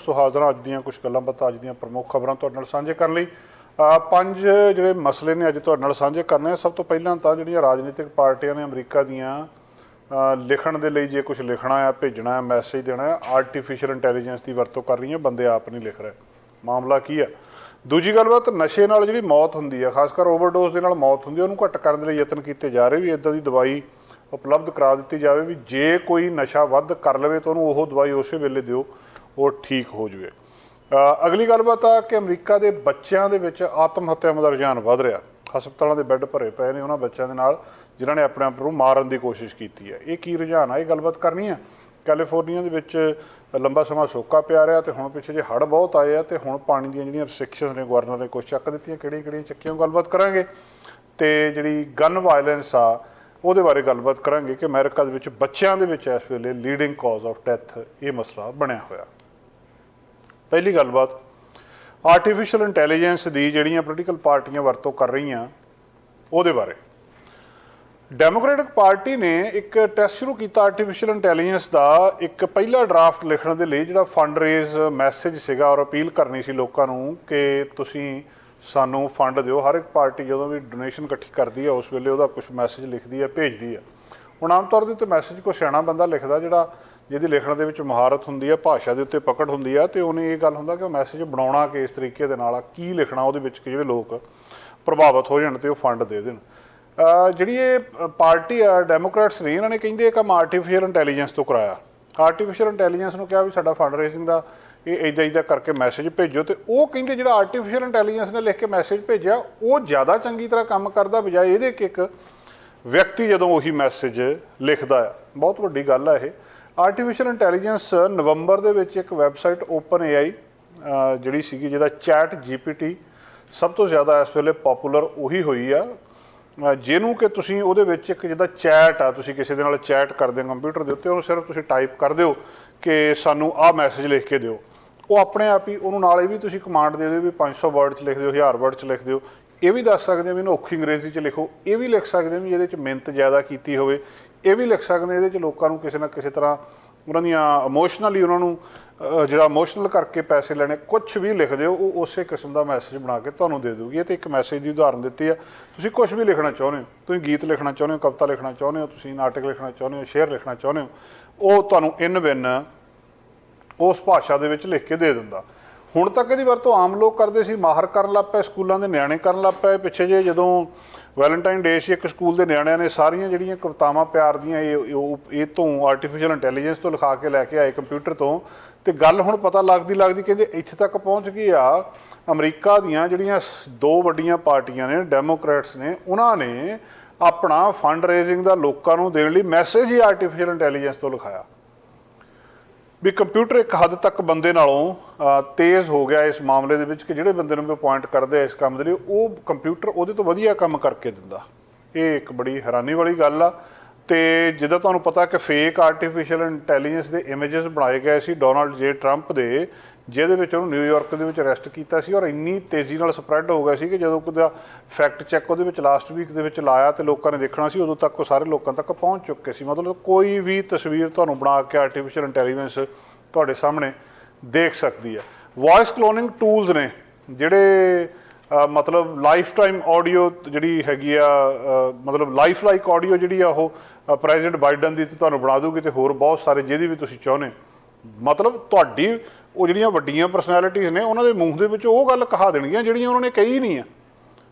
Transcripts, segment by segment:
सो हाज़र अज दी कुछ गल्लां बातां अज दी प्रमुख खबरां तुहाडे नाल साझे करन लई पंज जिहड़े मसले ने अज तुहाडे नाल साझे करने आ। सब तो पहलां तां जिहड़ियां राजनीतिक पार्टियां ने अमरीका दियां लिखण दे लई जे कुछ लिखना है, भेजना है, मैसेज देना है, आर्टिफिशियल इंटैलीजेंस की वरतों कर रही है। बंदे आप नहीं लिख रहे, मामला की है। दूजी गलबात नशे नाल जिहड़ी मौत हुंदी है, खासकर ओवरडोज दे नाल मौत हुंदी है, उहनूं घट करन दे लई यतन कीते जा रहे भी इदां दी दवाई उपलब्ध करा दी जाए भी जे कोई नशा वध कर लवे तो उन्होंने वो दवाई उस वेले दिओ वो ठीक हो जाए। अगली गलबात आ कि अमरीका के बच्चों के आत्म हत्यावां का रुझान वध रहा। हस्पतालों के बैड भरे पे ने उन्होंने बच्चों के नाल जिन्होंने अपने आप को मारन की कोशिश की है। ये की रुझान है, ये गलबात करनी है। कैलीफोर्निया के विच लंबा समा सोका पिया रहा तो हुण पिछे जे हड़ बहुत आए तो हुण पानी दी जिहड़ियां रिस्ट्रिक्शनस ने गवर्नर ने कुछ चक दित्तियां, किहड़ियां चक्कियां गलबात करांगे। तो जिहड़ी गन वायलेंस आ ਉਹਦੇ बारे गलबात करांगे कि अमेरिका ਦੇ ਵਿੱਚ ਬੱਚਿਆਂ ਦੇ ਵਿੱਚ ਇਸ ਵੇਲੇ लीडिंग कॉज ऑफ डेथ ये मसला बनया होया। पहली गलबात आर्टिफिशियल इंटैलीजेंस की ਜਿਹੜੀਆਂ पोलीटिकल पार्टियां वरतों कर रही ਉਹਦੇ बारे। डेमोक्रेटिक पार्टी ने एक टैसट शुरू किया आर्टिफिशियल इंटैलीजेंस का। एक पहला ड्राफ्ट लिखण दे लई ਜਿਹੜਾ फंड रेज मैसेज सीगा और अपील करनी सी लोकां नूं कि तुसीं सानू फंड दिओ। हर एक पार्टी जो भी डोनेशन इकट्ठी करती है उस वेले उसका कुछ मैसेज लिखती है, भेजती है। हुण आम तौर पर मैसेज कोई सियाणा बंदा लिखदा जिहड़ा जिहदी लिखण दे विच महारत हुंदी है, भाषा दे उत्ते पकड़ हुंदी है, तो उन्हें ये गल हुंदा कि मैसेज बनाउणा कि इस तरीके दे नाल की लिखना ਉਹਦੇ ਵਿੱਚ कि जिहड़े लोग प्रभावित हो जाण ते ਉਹ फंड दे देण। ਜਿਹੜੀ ਇਹ पार्टी आ डेमोक्रेट्स ने इन्होंने कहिंदे ਕੰਮ आर्टिफिशियल इंटैलीजेंस तो कराया। आर्टिफिशियल इंटैलीजेंस ਨੂੰ ਕਿਹਾ ਵੀ ਸਾਡਾ फंड रेजिंग ਦਾ ये इदा इदा करके मैसेज भेजो। तो वो कहिंदे जिहड़ा आर्टिफिशियल इंटैलीजेंस ने लिख के मैसेज भेजा वो ज़्यादा चंगी तरह काम करता बजाय ये कि एक व्यक्ति जदों उही मैसेज लिखता है। बहुत वड्डी गल है ये। आर्टिफिशियल इंटैलीजेंस नवंबर दे विच एक वैबसाइट ओपन AI जिहड़ी सीगी जिहदा चैट GPT सब तो ज़्यादा इस वेले पॉपूलर उही हुई आ, ਜਿਹਨੂੰ कि तुसीं ਉਹਦੇ ਵਿੱਚ ਇੱਕ ਜਿੱਦਾਂ ਚੈਟ ਆ, ਤੁਸੀਂ ਕਿਸੇ ਦੇ ਨਾਲ ਚੈਟ ਕਰਦੇ ਹੋ ਕੰਪਿਊਟਰ ਦੇ ਉੱਤੇ, ਉਹਨੂੰ ਸਿਰਫ ਤੁਸੀਂ ਟਾਈਪ ਕਰ ਦਿਓ ਕਿ ਸਾਨੂੰ ਆਹ ਮੈਸੇਜ ਲਿਖ ਕੇ ਦਿਓ, ਉਹ ਆਪਣੇ ਆਪ ਹੀ ਉਹਨੂੰ ਨਾਲ ਇਹ ਵੀ ਤੁਸੀਂ ਕਮਾਂਡ ਦੇ ਦਿਓ ਵੀ 500 ਵਰਡ 'ਚ ਲਿਖ ਦਿਓ, 1000 ਵਰਡ 'ਚ ਲਿਖ ਦਿਓ। ਇਹ ਵੀ ਦੱਸ ਸਕਦੇ ਹੋ ਵੀ ਇਹਨੂੰ ਔਖੀ ਅੰਗਰੇਜ਼ੀ 'ਚ ਲਿਖੋ। ਇਹ ਵੀ ਲਿਖ ਸਕਦੇ ਹੋ ਵੀ ਇਹਦੇ 'ਚ ਮਿਹਨਤ ਜ਼ਿਆਦਾ ਕੀਤੀ ਹੋਵੇ। ਇਹ ਵੀ ਲਿਖ ਸਕਦੇ ਇਹਦੇ 'ਚ ਲੋਕਾਂ ਨੂੰ ਕਿਸੇ ਨਾ ਕਿਸੇ ਤਰ੍ਹਾਂ ਉਹਨਾਂ ਦੀਆਂ ਇਮੋਸ਼ਨਲੀ ਉਹਨਾਂ ਨੂੰ ਜਿਹੜਾ ਇਮੋਸ਼ਨਲ ਕਰਕੇ ਪੈਸੇ ਲੈਣੇ, ਕੁਛ ਵੀ ਲਿਖ ਦਿਓ, ਉਹ ਉਸੇ ਕਿਸਮ ਦਾ ਮੈਸੇਜ ਬਣਾ ਕੇ ਤੁਹਾਨੂੰ ਦੇ ਦੂਗੀ। ਇਹ ਤਾਂ ਇੱਕ ਮੈਸੇਜ ਦੀ ਉਦਾਹਰਨ ਦਿੱਤੀ ਆ। ਤੁਸੀਂ ਕੁਛ ਵੀ ਲਿਖਣਾ ਚਾਹੁੰਦੇ ਹੋ, ਤੁਸੀਂ ਗੀਤ ਲਿਖਣਾ ਚਾਹੁੰਦੇ ਹੋ, ਕਵਿਤਾ ਲਿਖਣਾ ਚਾਹੁੰਦੇ ਹੋ, ਤੁਸੀਂ ਨਾਟਕ ਲਿਖਣਾ ਚਾਹੁੰਦੇ ਹੋ, ਸ਼ੇਅਰ ਲਿਖਣਾ ਚਾਹੁੰਦੇ ਹੋ, ਉਹ ਤੁਹਾਨੂੰ ਇਨ ਬਿਨ उस भाषा दे विच लिख के दे दिंदा। हुण तक इहदी वरतों आम लोग करते सी, माहर करन लग पए, स्कूलों के नियाणे करन लग पए। पिछे जे जदों वैलेंटाइन डे सी, एक स्कूल के नियाणिਆਂ ने सारियां जिहड़ियां कवितावां प्यार दियां ये तो आर्टिफिशियल इंटैलीजेंस तो लिखा के लैके आए कंप्यूटर तो। ते गल हुण पता लगदी कहंदे इत्थे तक पहुँच गई आ। अमरीका दीयां जिहड़ियां दो वड्डियां पार्टियां ने, डेमोक्रेट्स ने, उन्हां ने अपना फंड रेजिंग दा लोकां नूं देण लई मैसेज ही आर्टिफिशियल इंटैलीजेंस तो लिखाया भी कंप्यूटर एक हद तक बंदे नालों तेज़ हो गया इस मामले दे विच कि जिहड़े बंदे नूं अपॉइंट करदे इस काम दे लई वो कंप्यूटर उहदे तो वधिया काम करके दिंदा। ये एक बड़ी हैरानी वाली गल आ। तो जिद्दां तुहानूं पता कि फेक आर्टिफिशियल इंटैलीजेंस के इमेजेस बनाए गए सी डोनाल्ड जे ट्रंप दे, ਜਿਹਦੇ ਵਿੱਚ ਉਹਨੂੰ ਨਿਊਯਾਰਕ ਦੇ ਵਿੱਚ ਅਰੈਸਟ ਕੀਤਾ ਸੀ ਔਰ ਇੰਨੀ ਤੇਜ਼ੀ ਨਾਲ ਸਪਰੈਡ ਹੋ ਗਿਆ ਸੀ ਕਿ ਜਦੋਂ ਉਹਦਾ ਫੈਕਟ ਚੈੱਕ ਉਹਦੇ ਵਿੱਚ ਲਾਸਟ ਵੀਕ ਦੇ ਵਿੱਚ ਲਾਇਆ ਤੇ ਲੋਕਾਂ ਨੇ ਦੇਖਣਾ ਸੀ, ਉਦੋਂ ਤੱਕ ਉਹ ਸਾਰੇ ਲੋਕਾਂ ਤੱਕ ਪਹੁੰਚ ਚੁੱਕੇ ਸੀ। ਮਤਲਬ ਕੋਈ ਵੀ ਤਸਵੀਰ ਤੁਹਾਨੂੰ ਬਣਾ ਕੇ ਆਰਟੀਫਿਸ਼ੀਅਲ ਇੰਟੈਲੀਜੈਂਸ ਤੁਹਾਡੇ ਸਾਹਮਣੇ ਦੇਖ ਸਕਦੀ ਹੈ। ਵੌਇਸ ਕਲੋਨਿੰਗ ਟੂਲਸ ਨੇ ਜਿਹੜੇ मतलब लाइफ टाइम ऑडियो जी हैगी मतलब लाइफ लाइक ऑडियो जी प्रेजिडेंट बाइडन की तो बना दूगी तो होर बहुत सारे जिहदी भी तुसीं चाहुंदे मतलब तुहाडी वो जिहड़ियां वड्डियां परसनैलिटीज़ ने उन्होंने मूँह दे विच ओह गल कहा देणगीआं जिहड़ियां उन्होंने कही नहीं है।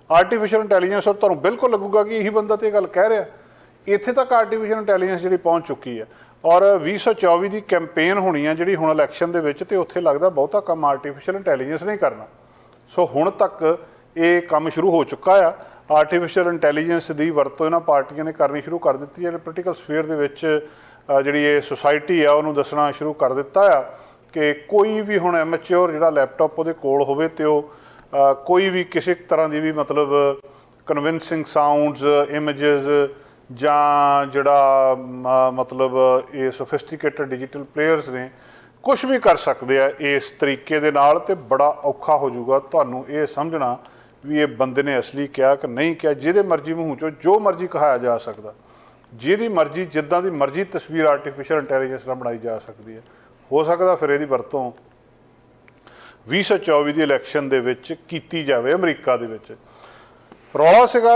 आर्टिफिशियल इंटैलीजेंस और तुहानूं बिल्कुल लगूगा कि यही बंदा तो ये गल कह रहा। इत्थे तक आर्टिफिशियल इंटैलीजेंस जी पहुँच चुकी है और 2024 की कैंपेन होनी है जी हुण इलैक्शन दे विच ते उत्थे लगदा बहुता काम आर्टिफिशियल इंटैलीजेंस नहीं करना। सो हुण तक ये काम शुरू हो चुका आ। आर्टिफिशियल इंटैलीजेंस की वरतों इन्हां पार्टियां ने करनी शुरू कर दी है। पोलीटिकल स्फेयर दे विच जिहड़ी ये सोसाइटी आ उहनूं दसना शुरू कर दिता आ कि कोई भी हुण एमैच्योर जिहड़ा लैपटॉप उहदे कोल होवे ते ओह कोई भी किसी तरह की भी मतलब कन्विंसिंग साउंड्स इमेजेस जां जिहड़ा मतलब ये सोफिस्टिकेटेड डिजिटल प्लेयर्स ने कुछ भी कर सकते हैं इस तरीके दे नाल ते बड़ा औखा हो जाऊगा तुहानूं ये समझना भी ये बंदे ने असली क्या कि नहीं क्या। जिहदे मर्जी मूँह चो जो मर्जी कहाया जा सकता, जिहदी मर्जी जिद्दां दी मर्जी तस्वीर आर्टिफिशियल इंटैलीजेंस नाल बनाई जा सकती है। हो सकता फिर इहदी वरतों 2024 ਦੀ ਇਲੈਕਸ਼ਨ ਦੇ ਵਿੱਚ ਕੀਤੀ ਜਾਵੇ ਅਮਰੀਕਾ ਦੇ ਵਿੱਚ। ਰੌਲਾ ਸੀਗਾ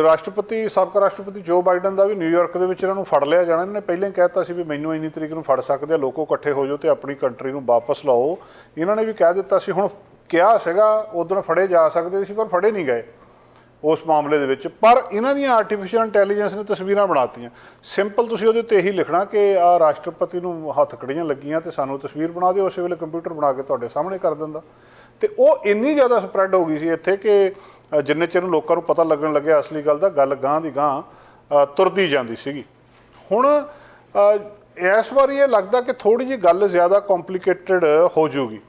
ਰਾਸ਼ਟਰਪਤੀ, ਸਾਬਕਾ ਰਾਸ਼ਟਰਪਤੀ ਜੋ ਬਾਈਡਨ ਦਾ ਵੀ ਨਿਊਯਾਰਕ ਦੇ ਵਿੱਚ ਇਹਨਾਂ ਨੂੰ ਫੜ ਲਿਆ ਜਾਣਾ। ਇਹਨਾਂ ਨੇ ਪਹਿਲਾਂ ਹੀ ਕਹਿ ਦਿੱਤਾ ਸੀ ਵੀ ਮੈਨੂੰ ਇੰਨੀ ਤਰੀਕ ਨੂੰ ਫੜ ਸਕਦੇ ਆ, ਲੋਕੋ ਇਕੱਠੇ ਹੋ ਜਾਓ ਤੇ ਆਪਣੀ ਕੰਟਰੀ ਨੂੰ ਵਾਪਸ ਲਾਓ। ਇਹਨਾਂ ਨੇ ਵੀ ਕਹਿ ਦਿੱਤਾ ਸੀ, ਹੁਣ ਕਿਹਾ ਸੀਗਾ ਉਦੋਂ ਫੜੇ ਜਾ ਸਕਦੇ ਸੀ ਪਰ ਫੜੇ ਨਹੀਂ ਗਏ ਉਸ ਮਾਮਲੇ ਦੇ ਵਿੱਚ। ਪਰ ਇਹਨਾਂ ਦੀਆਂ ਆਰਟੀਫਿਸ਼ੀਅਲ ਇੰਟੈਲੀਜੈਂਸ ਨੇ ਤਸਵੀਰਾਂ ਬਣਾਤੀਆਂ। ਸਿੰਪਲ ਤੁਸੀਂ ਉਹਦੇ 'ਤੇ ਇਹੀ ਲਿਖਣਾ ਕਿ ਆਹ ਰਾਸ਼ਟਰਪਤੀ ਨੂੰ ਹੱਥਕੜੀਆਂ ਲੱਗੀਆਂ ਤੇ ਸਾਨੂੰ ਤਸਵੀਰ ਬਣਾ ਦਿਓ, ਉਸੇ ਵੇਲੇ ਕੰਪਿਊਟਰ ਬਣਾ ਕੇ ਤੁਹਾਡੇ ਸਾਹਮਣੇ ਕਰ ਦਿੰਦਾ। ਤੇ ਉਹ ਇੰਨੀ ਜ਼ਿਆਦਾ ਸਪਰੈਡ ਹੋ ਗਈ ਸੀ ਇੱਥੇ ਕਿ ਜਿੰਨੇ ਚਿਰ ਨੂੰ ਲੋਕਾਂ ਨੂੰ ਪਤਾ ਲੱਗਣ ਲੱਗਿਆ ਅਸਲੀ ਗੱਲ ਦਾ, ਗੱਲ ਗਾਂਹ ਦੀ ਗਾਂਹ ਤੁਰਦੀ ਜਾਂਦੀ ਸੀਗੀ। ਹੁਣ ਇਸ ਵਾਰੀ ਇਹ ਲੱਗਦਾ ਕਿ ਥੋੜ੍ਹੀ ਜਿਹੀ ਗੱਲ ਜ਼ਿਆਦਾ ਕੰਪਲੀਕੇਟਡ ਹੋ ਜੂਗੀ।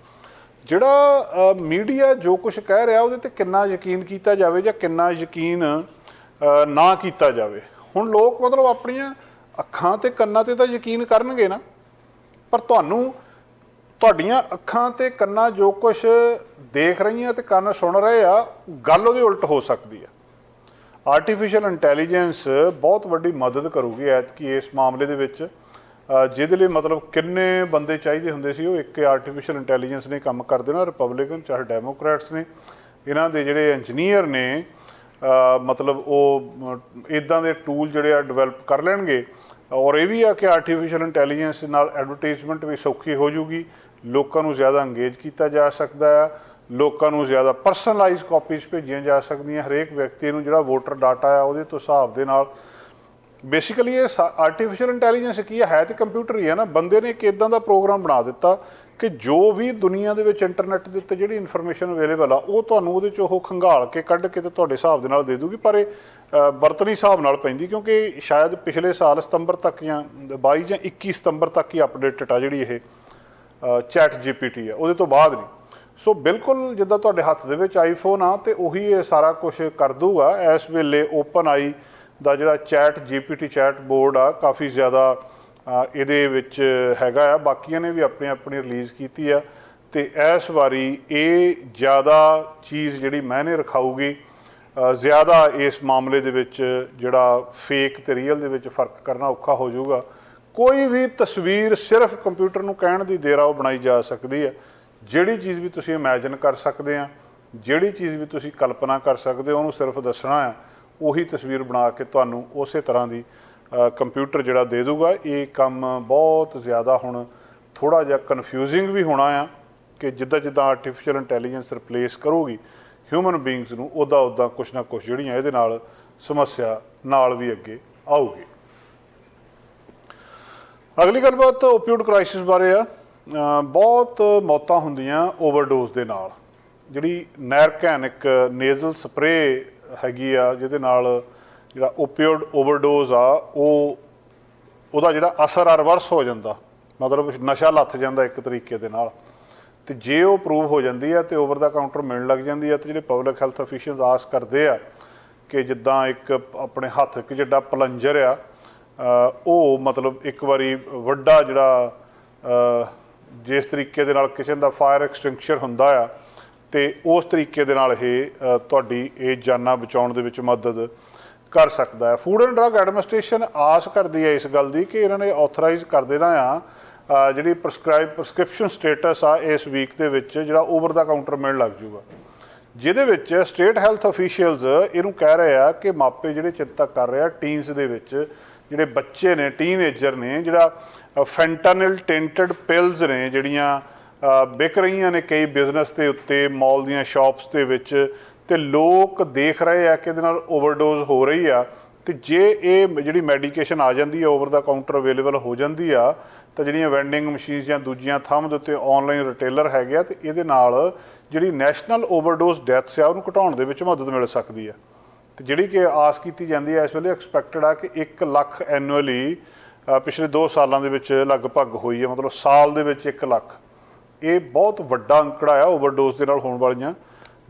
ਜਿਹੜਾ ਮੀਡੀਆ ਜੋ ਕੁਝ ਕਹਿ ਰਿਹਾ ਉਹਦੇ 'ਤੇ ਕਿੰਨਾ ਯਕੀਨ ਕੀਤਾ ਜਾਵੇ ਜਾਂ ਕਿੰਨਾ ਯਕੀਨ ਨਾ ਕੀਤਾ ਜਾਵੇ। ਹੁਣ ਲੋਕ ਮਤਲਬ ਆਪਣੀਆਂ ਅੱਖਾਂ ਤੇ ਕੰਨਾਂ 'ਤੇ ਤਾਂ ਯਕੀਨ ਕਰਨਗੇ ਨਾ, ਪਰ ਤੁਹਾਡੀਆਂ ਅੱਖਾਂ ਤੇ ਕੰਨਾਂ ਜੋ ਕੁਝ ਦੇਖ ਰਹੀਆਂ ਤੇ ਕੰਨ ਸੁਣ ਰਹੇ ਆ, ਗੱਲ ਉਹਦੇ ਉਲਟ ਹੋ ਸਕਦੀ ਆ। ਆਰਟੀਫਿਸ਼ੀਅਲ ਇੰਟੈਲੀਜੈਂਸ ਬਹੁਤ ਵੱਡੀ ਮਦਦ ਕਰੂਗੀ ਐਤਕੀ ਇਸ ਮਾਮਲੇ ਦੇ ਵਿੱਚ, ਜਿਹਦੇ ਲਈ ਮਤਲਬ ਕਿੰਨੇ ਬੰਦੇ ਚਾਹੀਦੇ ਹੁੰਦੇ ਸੀ, ਉਹ ਇੱਕ ਆਰਟੀਫਿਸ਼ੀਅਲ ਇੰਟੈਲੀਜੈਂਸ ਨੇ ਕੰਮ ਕਰ ਦੇਣਾ। ਰਿਪਬਲਿਕਨ ਚਾਹੇ ਡੈਮੋਕ੍ਰੈਟਸ ਨੇ, ਇਹਨਾਂ ਦੇ ਜਿਹੜੇ ਇੰਜੀਨੀਅਰ ਨੇ ਮਤਲਬ ਉਹ ਇੱਦਾਂ ਦੇ ਟੂਲ ਜਿਹੜੇ ਆ ਡਿਵੈਲਪ ਕਰ ਲੈਣਗੇ। ਔਰ ਇਹ ਵੀ ਆ ਕਿ ਆਰਟੀਫਿਸ਼ੀਅਲ ਇੰਟੈਲੀਜੈਂਸ ਨਾਲ ਐਡਵਰਟਾਈਜ਼ਮੈਂਟ ਵੀ ਸੌਖੀ ਹੋ ਜੂਗੀ, ਲੋਕਾਂ ਨੂੰ ਜ਼ਿਆਦਾ ਅੰਗੇਜ ਕੀਤਾ ਜਾ ਸਕਦਾ ਆ, ਲੋਕਾਂ ਨੂੰ ਜ਼ਿਆਦਾ ਪਰਸਨਲਾਈਜ਼ ਕਾਪੀਜ਼ ਭੇਜੀਆਂ ਜਾ ਸਕਦੀਆਂ। ਹਰੇਕ ਵਿਅਕਤੀ ਨੂੰ ਜਿਹੜਾ ਵੋਟਰ ਡਾਟਾ ਆ ਉਹਦੇ ਤੋਂ ਹਿਸਾਬ ਦੇ ਨਾਲ ਬੇਸਿਕਲੀ ਇਹ ਆਰਟੀਫਿਸ਼ੀਅਲ ਇੰਟੈਲੀਜੈਂਸ ਕੀ ਹੈ ਤੇ ਕੰਪਿਊਟਰ ਹੀ ਹੈ ਨਾ। ਬੰਦੇ ਨੇ ਇੱਕ ਇੱਦਾਂ ਦਾ ਪ੍ਰੋਗਰਾਮ ਬਣਾ ਦਿੱਤਾ ਕਿ ਜੋ ਵੀ ਦੁਨੀਆ ਦੇ ਵਿੱਚ ਇੰਟਰਨੈਟ ਦੇ ਉੱਤੇ ਜਿਹੜੀ ਇਨਫੋਰਮੇਸ਼ਨ ਅਵੇਲੇਬਲ ਆ ਉਹ ਤੁਹਾਨੂੰ ਉਹਦੇ 'ਚ ਉਹ ਖੰਗਾਲ ਕੇ ਕੱਢ ਕੇ ਤੇ ਤੁਹਾਡੇ ਹਿਸਾਬ ਦੇ ਨਾਲ ਦੇ ਦੂਗੀ। ਪਰ ਇਹ ਬਰਤਨੀ ਹਿਸਾਬ ਨਾਲ ਪੈਂਦੀ, ਕਿਉਂਕਿ ਸ਼ਾਇਦ ਪਿਛਲੇ ਸਾਲ ਸਤੰਬਰ ਤੱਕ ਜਾਂ 22 ਜਾਂ 21 ਸਤੰਬਰ ਤੱਕ ਹੀ ਅਪਡੇਟਡ ਆ ਜਿਹੜੀ ਇਹ ਚੈਟ GPT ਆ, ਉਹਦੇ ਤੋਂ ਬਾਅਦ ਨਹੀਂ। ਸੋ ਬਿਲਕੁਲ ਜਿੱਦਾਂ ਤੁਹਾਡੇ ਹੱਥ ਦੇ ਵਿੱਚ ਆਈਫੋਨ ਆ ਤੇ ਉਹੀ ਇਹ ਸਾਰਾ ਕੁਝ ਕਰ ਦੂਗਾ। ਇਸ ਵੇਲੇ ਓਪਨ ਆਈ ਦਾ ਜਿਹੜਾ ਚੈਟ GPT ਚੈਟ ਬੋਰਡ ਆ ਕਾਫੀ ਜ਼ਿਆਦਾ ਇਹਦੇ ਵਿੱਚ ਹੈਗਾ ਆ, ਬਾਕੀਆਂ ਨੇ ਵੀ ਆਪਣੀ ਰਿਲੀਜ਼ ਕੀਤੀ ਆ। ਤੇ ਇਸ ਵਾਰੀ ਇਹ ਜ਼ਿਆਦਾ ਚੀਜ਼ ਜਿਹੜੀ ਮਾਇਨੇ ਰਖਾਊਗੀ, ਜ਼ਿਆਦਾ ਇਸ ਮਾਮਲੇ ਦੇ ਵਿੱਚ ਜਿਹੜਾ ਫੇਕ ਤੇ ਰੀਅਲ ਦੇ ਵਿੱਚ ਫਰਕ ਕਰਨਾ ਔਖਾ ਹੋ ਜਾਊਗਾ। ਕੋਈ ਵੀ ਤਸਵੀਰ ਸਿਰਫ ਕੰਪਿਊਟਰ ਨੂੰ ਕਹਿਣ ਦੀ ਦੇਰ ਆ ਉਹ ਬਣਾਈ ਜਾ ਸਕਦੀ ਹੈ। ਜਿਹੜੀ ਚੀਜ਼ ਵੀ ਤੁਸੀਂ ਇਮੈਜਿਨ ਕਰ ਸਕਦੇ ਆ, ਜਿਹੜੀ ਚੀਜ਼ ਵੀ ਤੁਸੀਂ ਕਲਪਨਾ ਕਰ ਸਕਦੇ ਹੋ, ਉਹਨੂੰ ਸਿਰਫ ਦੱਸਣਾ ਆ, ਉਹੀ ਤਸਵੀਰ ਬਣਾ ਕੇ ਤੁਹਾਨੂੰ ਉਸੇ ਤਰ੍ਹਾਂ ਦੀ ਕੰਪਿਊਟਰ ਜਿਹੜਾ ਦੇ ਦੂਗਾ। ਇਹ ਕੰਮ ਬਹੁਤ ਜ਼ਿਆਦਾ ਹੁਣ ਥੋੜ੍ਹਾ ਜਿਹਾ ਕਨਫਿਊਜ਼ਿੰਗ ਵੀ ਹੋਣਾ ਆ ਕਿ ਜਿੱਦਾਂ ਜਿੱਦਾਂ ਆਰਟੀਫਿਸ਼ੀਅਲ ਇੰਟੈਲੀਜੈਂਸ ਰਿਪਲੇਸ ਕਰੂਗੀ ਹਿਊਮਨ ਬੀਇੰਗਸ ਨੂੰ, ਉੱਦਾਂ ਕੁਛ ਨਾ ਕੁਛ ਜਿਹੜੀਆਂ ਇਹਦੇ ਨਾਲ ਸਮੱਸਿਆ ਨਾਲ ਵੀ ਅੱਗੇ ਆਊਗੀ। ਅਗਲੀ ਗੱਲਬਾਤ ਓਪੀਓਡ ਕ੍ਰਾਈਸਿਸ ਬਾਰੇ ਆ। ਬਹੁਤ ਮੌਤਾਂ ਹੁੰਦੀਆਂ ਓਵਰਡੋਜ਼ ਦੇ ਨਾਲ। ਜਿਹੜੀ ਨੈਰਕੈਨ ਇੱਕ ਨੇਜ਼ਲ ਸਪਰੇ ਹੈਗੀ ਆ ਜਿਹਦੇ ਨਾਲ ਜਿਹੜਾ ਓਪੀਓਡ ਓਵਰਡੋਜ਼ ਆ ਉਹਦਾ ਜਿਹੜਾ ਅਸਰ ਆ ਰਿਵਰਸ ਹੋ ਜਾਂਦਾ, ਮਤਲਬ ਨਸ਼ਾ ਲੱਥ ਜਾਂਦਾ ਇੱਕ ਤਰੀਕੇ ਦੇ ਨਾਲ। ਤੇ ਜੇ ਉਹ ਪ੍ਰੂਵ ਹੋ ਜਾਂਦੀ ਆ ਤੇ ਓਵਰ ਦਾ ਕਾਊਂਟਰ ਮਿਲਣ ਲੱਗ ਜਾਂਦੀ ਆ। ਤੇ ਜਿਹੜੇ ਪਬਲਿਕ ਹੈਲਥ ਅਫੀਸ਼ੀਅਲਸ ਆਸ ਕਰਦੇ ਆ ਕਿ ਜਿੱਦਾਂ ਇੱਕ ਆਪਣੇ ਹੱਥ ਇੱਕ ਜਿੱਡਾ ਪਲੰਜਰ ਆ, ਉਹ ਮਤਲਬ ਇੱਕ ਵਾਰੀ ਵੱਡਾ ਜਿਹੜਾ ਜਿਸ ਤਰੀਕੇ ਦੇ ਨਾਲ ਕਿਸੇ ਦਾ ਫਾਇਰ ਐਕਸਟਿੰਗੁਇਸ਼ਰ ਹੁੰਦਾ ਆ ਤੇ ਉਸ ਤਰੀਕੇ ਦੇ ਨਾਲ ਇਹ ਤੁਹਾਡੀ ਇਹ ਜਾਨਾਂ ਬਚਾਉਣ ਦੇ ਵਿੱਚ ਮਦਦ ਕਰ ਸਕਦਾ ਹੈ। ਫੂਡ ਐਂਡ ਡਰੱਗ ਐਡਮਿਨਿਸਟ੍ਰੇਸ਼ਨ ਆਸ ਕਰਦੀ ਹੈ ਇਸ ਗੱਲ ਦੀ ਕਿ ਇਹਨਾਂ ਨੇ ਆਥੋਰਾਈਜ਼ ਕਰ ਦੇਣਾ ਆ ਜਿਹੜੀ ਪ੍ਰਸਕ੍ਰਿਪਸ਼ਨ ਸਟੇਟਸ ਆ ਇਸ ਵੀਕ ਦੇ ਵਿੱਚ ਜਿਹੜਾ ਓਵਰ ਦਾ ਕਾਊਂਟਰ ਮਿਲਣ ਲੱਗ ਜੂਗਾ, ਜਿਹਦੇ ਵਿੱਚ ਸਟੇਟ ਹੈਲਥ ਅਫੀਸ਼ੀਅਲਸ ਇਹਨੂੰ ਕਹਿ ਰਹੇ ਆ ਕਿ ਮਾਪੇ ਜਿਹੜੇ ਚਿੰਤਾ ਕਰ ਰਹੇ ਆ ਟੀਨਸ ਦੇ ਵਿੱਚ ਜਿਹੜੇ ਬੱਚੇ ਨੇ, ਟੀਨਏਜਰ ਨੇ, ਜਿਹੜਾ ਫੈਂਟਾਨਿਲ ਟਿੰਟਡ ਪਿਲਸ ਨੇ ਜਿਹੜੀਆਂ ਵਿਕ ਰਹੀਆਂ ਨੇ ਕਈ ਬਿਜ਼ਨਸ ਦੇ ਉੱਤੇ, ਮਾਲ ਦੀਆਂ ਸ਼ਾਪਸ ਦੇ ਵਿੱਚ, ਤੇ ਲੋਕ ਦੇਖ ਰਹੇ ਆ ਕਿ ਇਹਦੇ ਨਾਲ ਓਵਰਡੋਜ਼ ਹੋ ਰਹੀ ਆ। ਤੇ ਜੇ ਇਹ ਜਿਹੜੀ ਮੈਡੀਕੇਸ਼ਨ ਆ ਜਾਂਦੀ ਆ, ਓਵਰ ਦਾ ਕਾਊਂਟਰ ਅਵੇਲੇਬਲ ਹੋ ਜਾਂਦੀ ਆ, ਤਾਂ ਜਿਹੜੀਆਂ ਵੈਂਡਿੰਗ ਮਸ਼ੀਨਸ ਜਾਂ ਦੂਜੀਆਂ ਥੰਮ ਦੇ ਉੱਤੇ ਔਨਲਾਈਨ ਰਿਟੇਲਰ ਹੈਗੇ ਆ, ਤੇ ਇਹਦੇ ਨਾਲ ਜਿਹੜੀ ਨੈਸ਼ਨਲ ਓਵਰਡੋਜ਼ ਡੈਥਸ ਆ ਉਹਨੂੰ ਘਟਾਉਣ ਦੇ ਵਿੱਚ ਮਦਦ ਮਿਲ ਸਕਦੀ ਆ। ਤੇ ਜਿਹੜੀ ਕਿ ਆਸ ਕੀਤੀ ਜਾਂਦੀ ਹੈ ਇਸ ਵੇਲੇ ਐਕਸਪੈਕਟਡ ਆ ਕਿ 1 ਲੱਖ ਐਨੂਅਲੀ ਪਿਛਲੇ 2 ਸਾਲਾਂ ਦੇ ਵਿੱਚ ਲਗਭਗ ਹੋਈ ਹੈ, ਮਤਲਬ ਸਾਲ ਦੇ ਵਿੱਚ 1 ਲੱਖ। ਇਹ ਬਹੁਤ ਵੱਡਾ ਅੰਕੜਾ ਆ ਓਵਰਡੋਜ਼ ਦੇ ਨਾਲ ਹੋਣ ਵਾਲੀਆਂ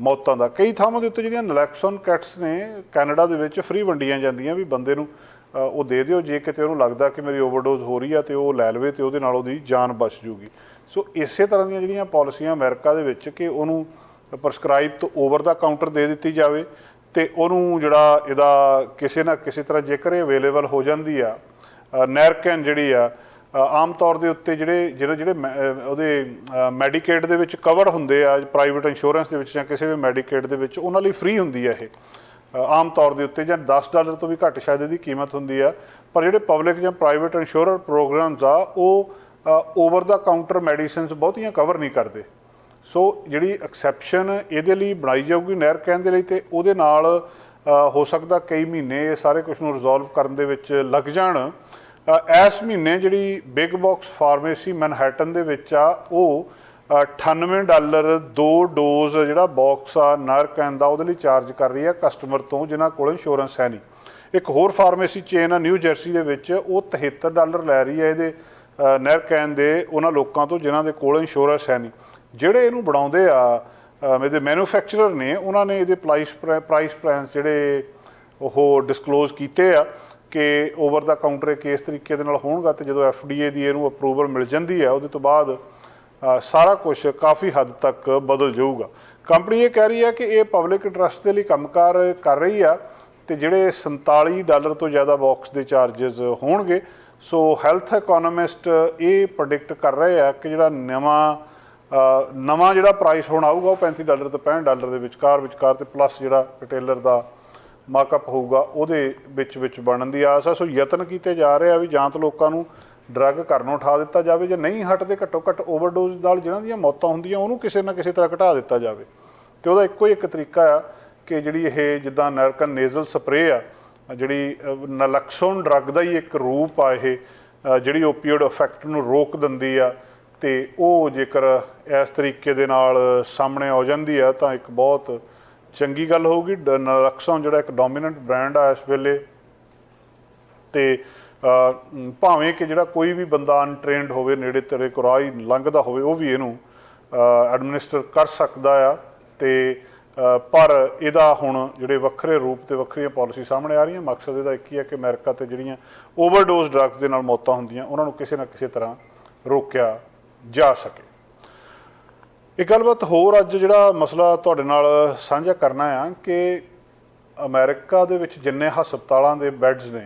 ਮੌਤਾਂ ਦਾ। ਕਈ ਥਾਵਾਂ ਦੇ ਉੱਤੇ ਜਿਹੜੀਆਂ ਨਲੈਕਸੋਨ ਕੈਟਸ ਨੇ ਕੈਨੇਡਾ ਦੇ ਵਿੱਚ ਫ੍ਰੀ ਵੰਡੀਆਂ ਜਾਂਦੀਆਂ ਵੀ ਬੰਦੇ ਨੂੰ ਉਹ ਦੇ ਦਿਓ, ਜੇ ਕਿਤੇ ਉਹਨੂੰ ਲੱਗਦਾ ਕਿ ਮੇਰੀ ਓਵਰਡੋਜ਼ ਹੋ ਰਹੀ ਆ ਤੇ ਉਹ ਲੈ ਲਵੇ ਤੇ ਉਹਦੇ ਨਾਲ ਉਹਦੀ ਜਾਨ ਬਚ ਜੂਗੀ। ਸੋ ਇਸੇ ਤਰ੍ਹਾਂ ਦੀਆਂ ਜਿਹੜੀਆਂ ਪਾਲਿਸੀਆਂ ਅਮਰੀਕਾ ਦੇ ਵਿੱਚ ਕਿ ਉਹਨੂੰ ਪ੍ਰਸਕ੍ਰਾਈਬ ਤੋਂ ਓਵਰ ਦਾ ਕਾਊਂਟਰ ਦੇ ਦਿੱਤੀ ਜਾਵੇ ਤੇ ਉਹਨੂੰ ਜਿਹੜਾ ਇਹਦਾ ਕਿਸੇ ਨਾ ਕਿਸੇ ਤਰ੍ਹਾਂ ਜੇਕਰ ਇਹ ਅਵੇਲੇਬਲ ਹੋ ਜਾਂਦੀ ਆ ਨੈਰਕੈਨ ਜਿਹੜੀ ਆ ਆਮ ਤੌਰ ਦੇ ਉੱਤੇ ਜਿਹੜੇ ਉਹਦੇ ਮੈਡੀਕੇਡ ਦੇ ਵਿੱਚ ਕਵਰ ਹੁੰਦੇ ਆ ਪ੍ਰਾਈਵੇਟ ਇੰਸ਼ੋਰੈਂਸ ਦੇ ਵਿੱਚ ਜਾਂ ਕਿਸੇ ਵੀ ਮੈਡੀਕੇਡ ਦੇ ਵਿੱਚ, ਉਹਨਾਂ ਲਈ ਫ੍ਰੀ ਹੁੰਦੀ ਆ ਇਹ ਆਮ ਤੌਰ ਦੇ ਉੱਤੇ, ਜਾਂ $10 ਤੋਂ ਵੀ ਘੱਟ ਸ਼ਾਇਦ ਇਹਦੀ ਕੀਮਤ ਹੁੰਦੀ ਆ। ਪਰ ਜਿਹੜੇ ਪਬਲਿਕ ਜਾਂ ਪ੍ਰਾਈਵੇਟ ਇੰਸ਼ੋਰਰ ਪ੍ਰੋਗਰਾਮਸ ਆ ਉਹ ਓਵਰ ਦਾ ਕਾਊਂਟਰ ਮੈਡੀਸਿਨਸ ਬਹੁਤੀਆਂ ਕਵਰ ਨਹੀਂ ਕਰਦੇ। ਸੋ ਜਿਹੜੀ ਐਕਸੈਪਸ਼ਨ ਇਹਦੇ ਲਈ ਬਣਾਈ ਜਾਊਗੀ ਨਹਿਰ ਕਹਿਣ ਦੇ ਲਈ, ਅਤੇ ਉਹਦੇ ਨਾਲ ਹੋ ਸਕਦਾ ਕਈ ਮਹੀਨੇ ਇਹ ਸਾਰੇ ਕੁਝ ਨੂੰ ਰਿਜ਼ੋਲਵ ਕਰਨ ਦੇ ਵਿੱਚ ਲੱਗ ਜਾਣ। ਇਸ ਮਹੀਨੇ ਜਿਹੜੀ ਬਿਗ ਬਾਕਸ ਫਾਰਮੇਸੀ ਮੈਨਹੈਟਨ ਦੇ ਵਿੱਚ ਆ ਉਹ $98 2 ਡੋਜ਼ ਜਿਹੜਾ ਬਾਕਸ ਆ ਨਾਰਕੈਨ ਦਾ ਉਹਦੇ ਲਈ ਚਾਰਜ ਕਰ ਰਹੀ ਆ ਕਸਟਮਰ ਤੋਂ ਜਿਨ੍ਹਾਂ ਕੋਲ ਇੰਸ਼ੋਰੈਂਸ ਹੈ ਨਹੀਂ। ਇੱਕ ਹੋਰ ਫਾਰਮੇਸੀ ਚੇਨ ਆ ਨਿਊ ਜਰਸੀ ਦੇ ਵਿੱਚ, ਉਹ $73 ਲੈ ਰਹੀ ਹੈ ਇਹਦੇ ਨਾਰਕੈਨ ਦੇ ਉਹਨਾਂ ਲੋਕਾਂ ਤੋਂ ਜਿਨ੍ਹਾਂ ਦੇ ਕੋਲ ਇੰਸ਼ੋਰੈਂਸ ਹੈ ਨਹੀਂ। ਜਿਹੜੇ ਇਹਨੂੰ ਬਣਾਉਂਦੇ ਆ ਇਹਦੇ ਮੈਨੂਫੈਕਚਰਰ ਨੇ, ਉਹਨਾਂ ਨੇ ਇਹਦੇ ਪ੍ਰਾਈਸ ਪਲਾਨਸ ਜਿਹੜੇ ਉਹ ਡਿਸਕਲੋਜ਼ ਕੀਤੇ ਆ ਕਿ ਓਵਰ ਦਾ ਕਾਊਂਟਰ ਇਸ ਤਰੀਕੇ ਦੇ ਨਾਲ ਹੋਣਗਾ, ਅਤੇ ਜਦੋਂ FDA ਦੀ ਇਹਨੂੰ ਅਪਰੂਵਲ ਮਿਲ ਜਾਂਦੀ ਹੈ ਉਹਦੇ ਤੋਂ ਬਾਅਦ ਸਾਰਾ ਕੁਝ ਕਾਫੀ ਹੱਦ ਤੱਕ ਬਦਲ ਜਾਊਗਾ। ਕੰਪਨੀ ਇਹ ਕਹਿ ਰਹੀ ਹੈ ਕਿ ਇਹ ਪਬਲਿਕ ਇੰਟਰਸਟ ਦੇ ਲਈ ਕੰਮਕਾਰ ਕਰ ਰਹੀ ਆ, ਅਤੇ ਜਿਹੜੇ $47 ਤੋਂ ਜ਼ਿਆਦਾ ਬਾਕਸ ਦੇ ਚਾਰਜਸ ਹੋਣਗੇ। ਸੋ ਹੈਲਥ ਇਕੋਨੋਮਿਸਟ ਇਹ ਪ੍ਰੈਡਿਕਟ ਕਰ ਰਹੇ ਆ ਕਿ ਜਿਹੜਾ ਨਵਾਂ ਜਿਹੜਾ ਪ੍ਰਾਈਸ ਹੁਣ ਆਊਗਾ ਉਹ $35 ਤੋਂ $65 ਦੇ ਵਿਚਕਾਰ ਅਤੇ ਪਲੱਸ ਜਿਹੜਾ ਰਿਟੇਲਰ ਦਾ ਮਾਰਕਅਪ ਹੋਊਗਾ ਉਹਦੇ ਵਿੱਚ ਬਣਨ ਦੀ ਆਸ ਆ। ਸੋ ਯਤਨ ਕੀਤੇ ਜਾ ਰਹੇ ਆ ਵੀ ਜਾਂ ਤਾਂ ਲੋਕਾਂ ਨੂੰ ਡਰੱਗ ਘਰੋਂ ਉਠਾ ਦਿੱਤਾ ਜਾਵੇ, ਜੇ ਨਹੀਂ ਹਟਦੇ ਘੱਟੋ ਘੱਟ ਓਵਰਡੋਜ਼ ਨਾਲ ਜਿਹਨਾਂ ਦੀਆਂ ਮੌਤਾਂ ਹੁੰਦੀਆਂ ਉਹਨੂੰ ਕਿਸੇ ਨਾ ਕਿਸੇ ਤਰ੍ਹਾਂ ਘਟਾ ਦਿੱਤਾ ਜਾਵੇ। ਅਤੇ ਉਹਦਾ ਇੱਕੋ ਹੀ ਇੱਕ ਤਰੀਕਾ ਆ ਕਿ ਜਿਹੜੀ ਇਹ ਜਿੱਦਾਂ ਨਾਰਕਨ ਨੇਜ਼ਲ ਸਪਰੇਅ ਆ, ਜਿਹੜੀ ਨਲੈਕਸੋਨ ਡਰੱਗ ਦਾ ਹੀ ਇੱਕ ਰੂਪ ਆ ਇਹ, ਜਿਹੜੀ ਓਪੀਓਡ ਇਫੈਕਟ ਨੂੰ ਰੋਕ ਦਿੰਦੀ ਆ, ਅਤੇ ਉਹ ਜੇਕਰ ਇਸ ਤਰੀਕੇ ਦੇ ਨਾਲ ਸਾਹਮਣੇ ਆ ਜਾਂਦੀ ਆ ਤਾਂ ਇੱਕ ਬਹੁਤ ਚੰਗੀ ਗੱਲ ਹੋਊਗੀ। ਨਲੈਕਸੋਨ ਜਿਹੜਾ ਇੱਕ ਡੋਮੀਨੈਂਟ ਬ੍ਰਾਂਡ ਆ ਇਸ ਵੇਲੇ, ਅਤੇ ਭਾਵੇਂ ਕਿ ਜਿਹੜਾ ਕੋਈ ਵੀ ਬੰਦਾ ਅਨਟ੍ਰੇਨਡ ਹੋਵੇ, ਨੇੜੇ ਤੇੜੇ ਕੋ ਰਾਹ ਹੀ ਲੰਘਦਾ ਹੋਵੇ, ਉਹ ਵੀ ਇਹਨੂੰ ਐਡਮਿਨਿਸਟਰ ਕਰ ਸਕਦਾ ਆ। ਅਤੇ ਪਰ ਇਹਦਾ ਹੁਣ ਜਿਹੜੇ ਵੱਖਰੇ ਰੂਪ ਅਤੇ ਵੱਖਰੀਆਂ ਪਾਲਿਸੀ ਸਾਹਮਣੇ ਆ ਰਹੀਆਂ, ਮਕਸਦ ਇਹਦਾ ਇੱਕ ਹੀ ਹੈ ਕਿ ਅਮਰੀਕਾ 'ਤੇ ਜਿਹੜੀਆਂ ਓਵਰਡੋਜ਼ ਡਰੱਗਸ ਦੇ ਨਾਲ ਮੌਤਾਂ ਹੁੰਦੀਆਂ ਉਹਨਾਂ ਨੂੰ ਕਿਸੇ ਨਾ ਕਿਸੇ ਤਰ੍ਹਾਂ ਰੋਕਿਆ ਜਾ ਸਕੇ। ਇੱਕ ਗੱਲਬਾਤ ਹੋਰ ਅੱਜ ਜਿਹੜਾ ਮਸਲਾ ਤੁਹਾਡੇ ਨਾਲ ਸਾਂਝਾ ਕਰਨਾ ਆ ਕਿ ਅਮਰੀਕਾ ਦੇ ਵਿੱਚ ਜਿੰਨੇ ਹਸਪਤਾਲਾਂ ਦੇ ਬੈੱਡਸ ਨੇ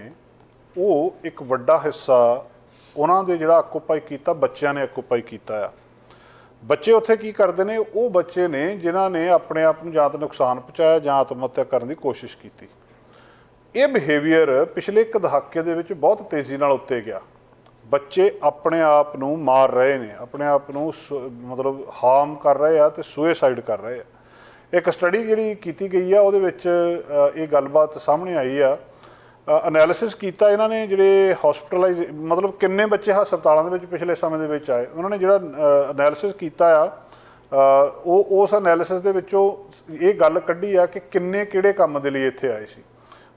ਉਹ ਇੱਕ ਵੱਡਾ ਹਿੱਸਾ ਉਹਨਾਂ ਦੇ ਜਿਹੜਾ ਆਕੂਪਾਈ ਕੀਤਾ ਬੱਚਿਆਂ ਨੇ ਆਕੂਪਾਈ ਕੀਤਾ ਆ। ਬੱਚੇ ਉੱਥੇ ਕੀ ਕਰਦੇ ਨੇ? ਉਹ ਬੱਚੇ ਨੇ ਜਿਨ੍ਹਾਂ ਨੇ ਆਪਣੇ ਆਪ ਨੂੰ ਜਾਂ ਤਾਂ ਨੁਕਸਾਨ ਪਹੁੰਚਾਇਆ ਜਾਂ ਆਤਮ ਹੱਤਿਆ ਕਰਨ ਦੀ ਕੋਸ਼ਿਸ਼ ਕੀਤੀ। ਇਹ ਬਿਹੇਵੀਅਰ ਪਿਛਲੇ ਇੱਕ ਦਹਾਕੇ ਦੇ ਵਿੱਚ ਬਹੁਤ ਤੇਜ਼ੀ ਨਾਲ ਉੱਤੇ ਗਿਆ। ਬੱਚੇ ਆਪਣੇ ਆਪ ਨੂੰ ਮਾਰ ਰਹੇ ਨੇ, ਆਪਣੇ ਆਪ ਨੂੰ ਮਤਲਬ ਹਾਰਮ ਕਰ ਰਹੇ ਆ ਅਤੇ ਸੁਸਾਈਡ ਕਰ ਰਹੇ ਆ। ਇੱਕ ਸਟੱਡੀ ਜਿਹੜੀ ਕੀਤੀ ਗਈ ਆ ਉਹਦੇ ਵਿੱਚ ਇਹ ਗੱਲਬਾਤ ਸਾਹਮਣੇ ਆਈ ਆ। ਐਨਾਲਿਸਿਸ ਕੀਤਾ ਇਹਨਾਂ ਨੇ, ਜਿਹੜੇ ਹਸਪੀਟਲਾਈਜ਼ ਮਤਲਬ ਕਿੰਨੇ ਬੱਚੇ ਹਸਪਤਾਲਾਂ ਦੇ ਵਿੱਚ ਪਿਛਲੇ ਸਮੇਂ ਦੇ ਵਿੱਚ ਆਏ, ਉਹਨਾਂ ਨੇ ਜਿਹੜਾ ਐਨਾਲਿਸਿਸ ਕੀਤਾ ਆ ਉਹ ਉਸ ਐਨਾਲਿਸਿਸ ਦੇ ਵਿੱਚੋਂ ਇਹ ਗੱਲ ਕੱਢੀ ਆ ਕਿ ਕਿਹੜੇ ਕੰਮ ਦੇ ਲਈ ਇੱਥੇ ਆਏ ਸੀ।